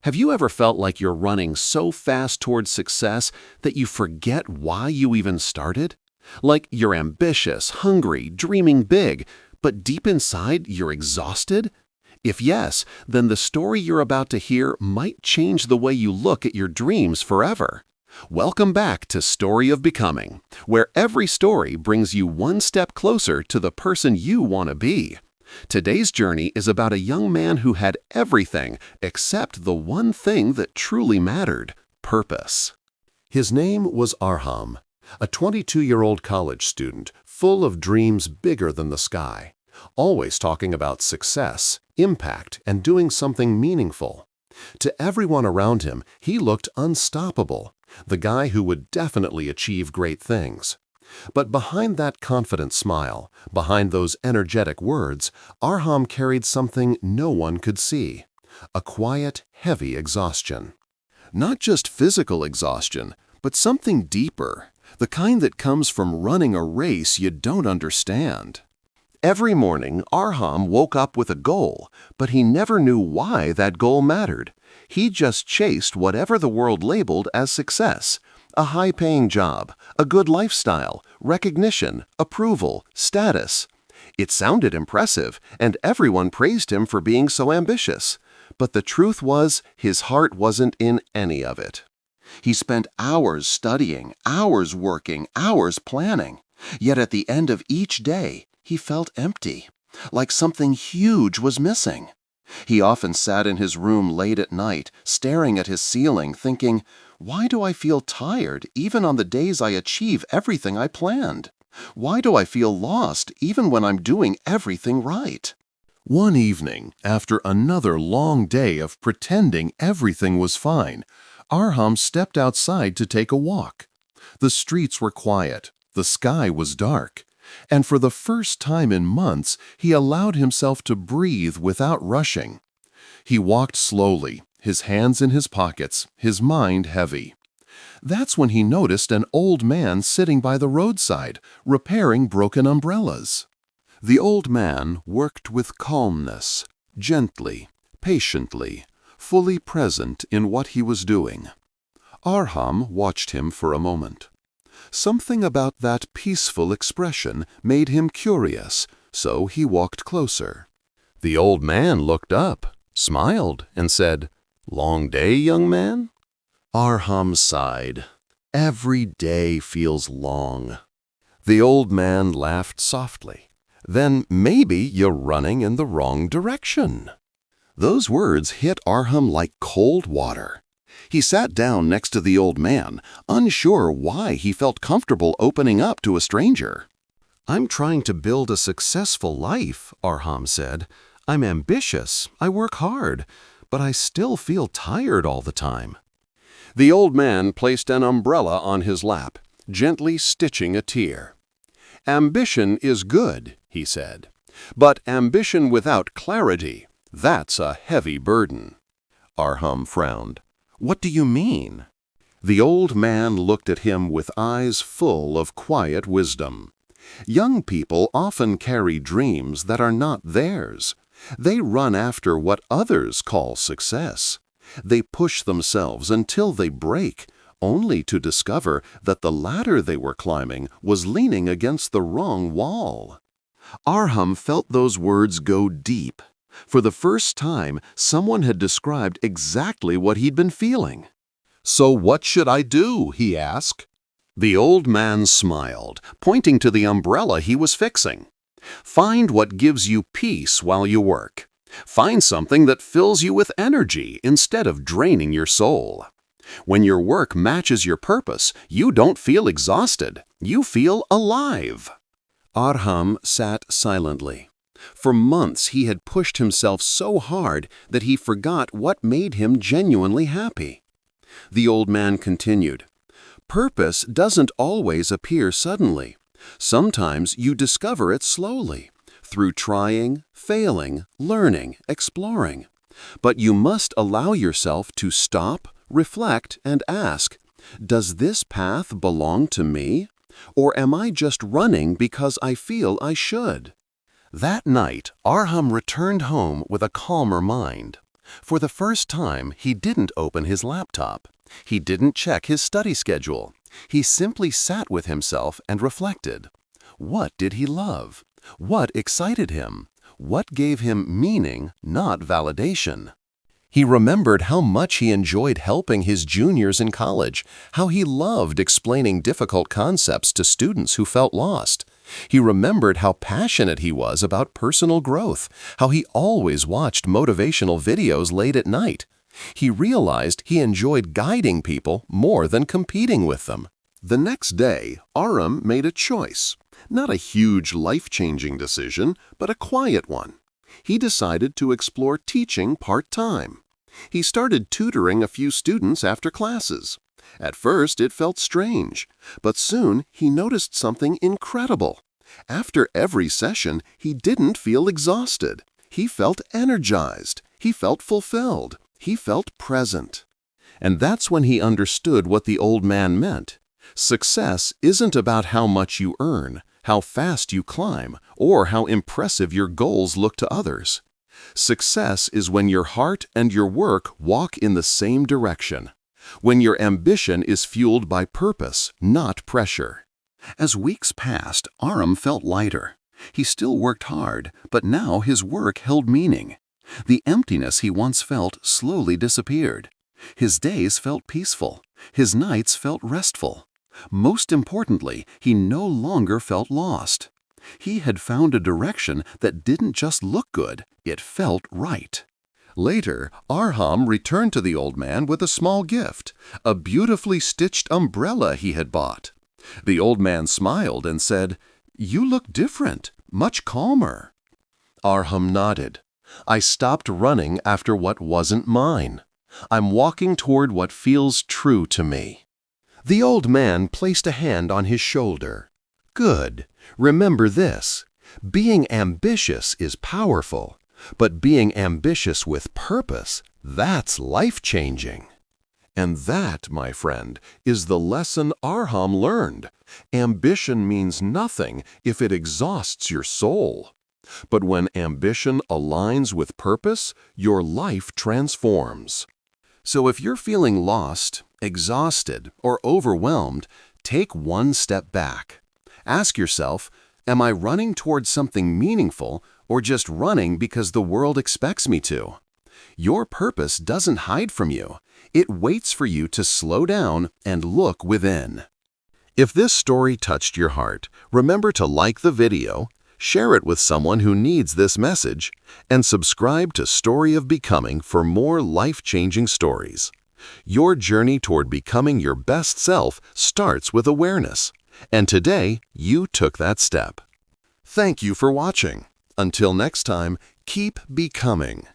Have you ever felt like you're running so fast towards success that you forget why you even started? Like you're ambitious, hungry, dreaming big, but deep inside you're exhausted? If yes, then the story you're about to hear might change the way you look at your dreams forever. Welcome back to Story of Becoming, where every story brings you one step closer to the person you want to be. Today's journey is about a young man who had everything except the one thing that truly mattered: purpose. His name was Arham, a 22-year-old college student full of dreams bigger than the sky, always talking about success, impact, and doing something meaningful. To everyone around him, he looked unstoppable, the guy who would definitely achieve great things. But behind that confident smile, behind those energetic words, Arham carried something no one could see: a quiet, heavy exhaustion. Not just physical exhaustion, but something deeper, the kind that comes from running a race you don't understand. Every morning, Arham woke up with a goal, but he never knew why that goal mattered. He just chased whatever the world labeled as success: a high-paying job, a good lifestyle, recognition, approval, status. It sounded impressive, and everyone praised him for being so ambitious. But the truth was, his heart wasn't in any of it. He spent hours studying, hours working, hours planning. Yet at the end of each day, he felt empty, like something huge was missing. He often sat in his room late at night, staring at his ceiling, thinking, "Why do I feel tired even on the days I achieve everything I planned? Why do I feel lost even when I'm doing everything right?" One evening, after another long day of pretending everything was fine, Arham stepped outside to take a walk. The streets were quiet, the sky was dark, and for the first time in months, he allowed himself to breathe without rushing. He walked slowly, his hands in his pockets, his mind heavy. That's when he noticed an old man sitting by the roadside, repairing broken umbrellas. The old man worked with calmness, gently, patiently, fully present in what he was doing. Arham watched him for a moment. Something about that peaceful expression made him curious, so he walked closer. The old man looked up, smiled, and said, "Long day, young man?" Arham sighed. "Every day feels long." The old man laughed softly. "Then maybe you're running in the wrong direction." Those words hit Arham like cold water. He sat down next to the old man, unsure why he felt comfortable opening up to a stranger. "I'm trying to build a successful life," Arham said. "I'm ambitious, I work hard, but I still feel tired all the time." The old man placed an umbrella on his lap, gently stitching a tear. "Ambition is good," he said, "but ambition without clarity, that's a heavy burden." Arham frowned. "What do you mean?" The old man looked at him with eyes full of quiet wisdom. Young people often carry dreams that are not theirs. They run after what others call success. They push themselves until they break, only to discover that the ladder they were climbing was leaning against the wrong wall. Arham felt those words go deep. For the first time, someone had described exactly what he'd been feeling. "So what should I do?" he asked. The old man smiled, pointing to the umbrella he was fixing. "Find what gives you peace while you work. Find something that fills you with energy instead of draining your soul. When your work matches your purpose, you don't feel exhausted, you feel alive." Arham sat silently. For months he had pushed himself so hard that he forgot what made him genuinely happy. The old man continued, "Purpose doesn't always appear suddenly. Sometimes you discover it slowly, through trying, failing, learning, exploring. But you must allow yourself to stop, reflect, and ask, does this path belong to me? Or am I just running because I feel I should?" That night, Arham returned home with a calmer mind. For the first time, he didn't open his laptop. He didn't check his study schedule. He simply sat with himself and reflected. What did he love? What excited him? What gave him meaning, not validation? He remembered how much he enjoyed helping his juniors in college, how he loved explaining difficult concepts to students who felt lost. He remembered how passionate he was about personal growth, how he always watched motivational videos late at night. He realized he enjoyed guiding people more than competing with them. The next day, Aram made a choice. Not a huge, life-changing decision, but a quiet one. He decided to explore teaching part-time. He started tutoring a few students after classes. At first, it felt strange, but soon he noticed something incredible. After every session, he didn't feel exhausted. He felt energized. He felt fulfilled. He felt present. And that's when he understood what the old man meant. Success isn't about how much you earn, how fast you climb, or how impressive your goals look to others. Success is when your heart and your work walk in the same direction. When your ambition is fueled by purpose, not pressure. As weeks passed, Aram felt lighter. He still worked hard, but now his work held meaning. The emptiness he once felt slowly disappeared. His days felt peaceful. His nights felt restful. Most importantly, he no longer felt lost. He had found a direction that didn't just look good, it felt right. Later, Arham returned to the old man with a small gift, a beautifully stitched umbrella he had bought. The old man smiled and said, "You look different, much calmer." Arham nodded. "I stopped running after what wasn't mine. I'm walking toward what feels true to me." The old man placed a hand on his shoulder. "Good. Remember this. Being ambitious is powerful, but being ambitious with purpose, that's life-changing." And that, my friend, is the lesson Arham learned. Ambition means nothing if it exhausts your soul. But when ambition aligns with purpose, your life transforms. So if you're feeling lost, exhausted, or overwhelmed, take one step back. Ask yourself, am I running towards something meaningful or just running because the world expects me to? Your purpose doesn't hide from you. It waits for you to slow down and look within. If this story touched your heart, remember to like the video, share it with someone who needs this message, and subscribe to Story of Becoming for more life-changing stories. Your journey toward becoming your best self starts with awareness, and today you took that step. Thank you for watching. Until next time, keep becoming.